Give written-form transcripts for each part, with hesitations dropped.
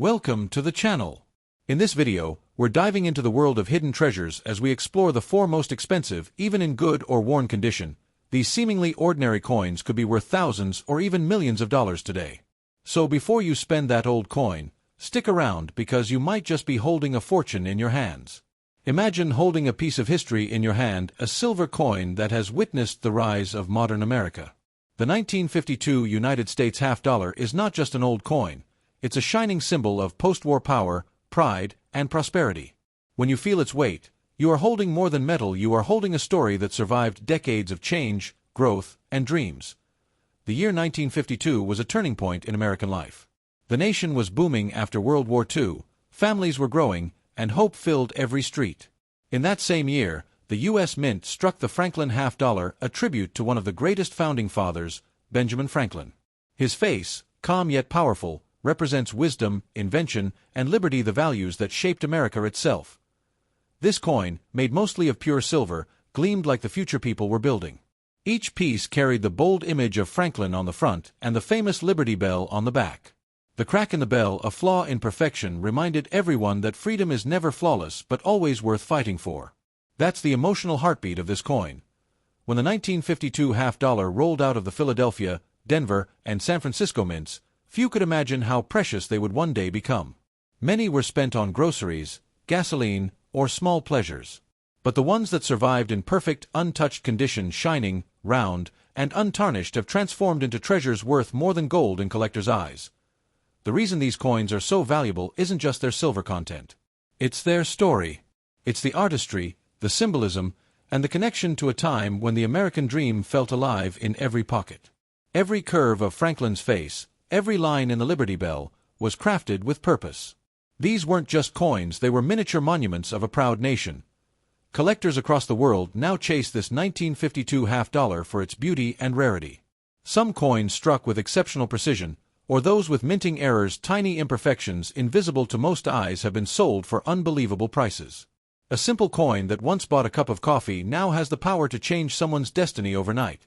Welcome to the channel. In this video, we're diving into the world of hidden treasures as we explore the four most expensive, even in good or worn condition. These seemingly ordinary coins could be worth thousands or even millions of dollars today. So before you spend that old coin, stick around because you might just be holding a fortune in your hands. Imagine holding a piece of history in your hand, a silver coin that has witnessed the rise of modern America. The 1952 United States half-dollar is not just an old coin. It's a shining symbol of post-war power, pride, and prosperity. When you feel its weight, you are holding more than metal, you are holding a story that survived decades of change, growth, and dreams. The year 1952 was a turning point in American life. The nation was booming after World War II, families were growing, and hope filled every street. In that same year, the U.S. Mint struck the Franklin half-dollar, a tribute to one of the greatest founding fathers, Benjamin Franklin. His face, calm yet powerful, represents wisdom, invention, and liberty, the values that shaped America itself. This coin, made mostly of pure silver, gleamed like the future people were building. Each piece carried the bold image of Franklin on the front and the famous Liberty Bell on the back. The crack in the bell, a flaw in perfection, reminded everyone that freedom is never flawless but always worth fighting for. That's the emotional heartbeat of this coin. When the 1952 half-dollar rolled out of the Philadelphia, Denver, and San Francisco mints, few could imagine how precious they would one day become. Many were spent on groceries, gasoline, or small pleasures. But the ones that survived in perfect, untouched condition, shining, round, and untarnished, have transformed into treasures worth more than gold in collectors' eyes. The reason these coins are so valuable isn't just their silver content. It's their story. It's the artistry, the symbolism, and the connection to a time when the American dream felt alive in every pocket. Every curve of Franklin's face, every line in the Liberty Bell, was crafted with purpose. These weren't just coins, they were miniature monuments of a proud nation. Collectors across the world now chase this 1952 half-dollar for its beauty and rarity. Some coins struck with exceptional precision, or those with minting errors, tiny imperfections invisible to most eyes, have been sold for unbelievable prices. A simple coin that once bought a cup of coffee now has the power to change someone's destiny overnight.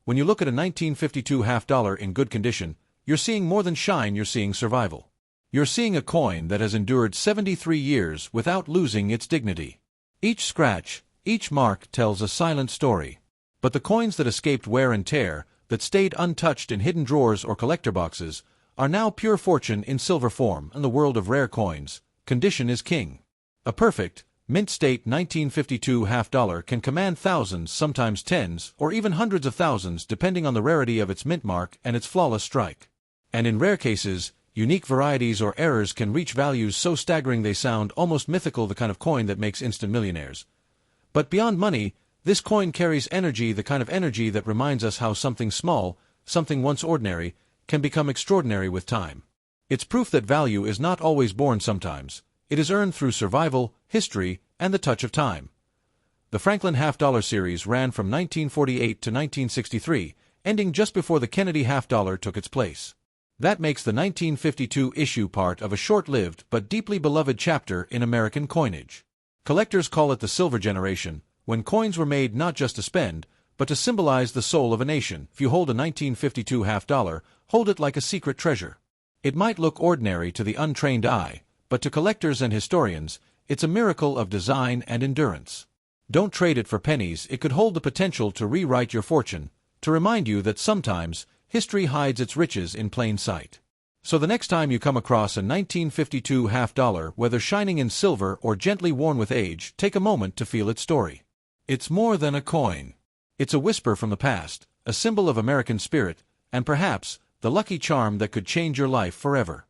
When you look at a 1952 half-dollar in good condition, you're seeing more than shine, you're seeing survival. You're seeing a coin that has endured 73 years without losing its dignity. Each scratch, each mark tells a silent story. But the coins that escaped wear and tear, that stayed untouched in hidden drawers or collector boxes, are now pure fortune in silver form. In the world of rare coins, condition is king. A perfect, mint-state 1952 half-dollar can command thousands, sometimes tens, or even hundreds of thousands, depending on the rarity of its mint mark and its flawless strike. And in rare cases, unique varieties or errors can reach values so staggering they sound almost mythical, the kind of coin that makes instant millionaires. But beyond money, this coin carries energy, the kind of energy that reminds us how something small, something once ordinary, can become extraordinary with time. It's proof that value is not always born sometimes. It is earned through survival, history, and the touch of time. The Franklin half-dollar series ran from 1948 to 1963, ending just before the Kennedy half-dollar took its place. That makes the 1952 issue part of a short-lived but deeply beloved chapter in American coinage. Collectors call it the Silver Generation, when coins were made not just to spend, but to symbolize the soul of a nation. If you hold a 1952 half-dollar, hold it like a secret treasure. It might look ordinary to the untrained eye, but to collectors and historians, it's a miracle of design and endurance. Don't trade it for pennies, it could hold the potential to rewrite your fortune, to remind you that sometimes, history hides its riches in plain sight. So the next time you come across a 1952 half-dollar, whether shining in silver or gently worn with age, take a moment to feel its story. It's more than a coin. It's a whisper from the past, a symbol of American spirit, and perhaps, the lucky charm that could change your life forever.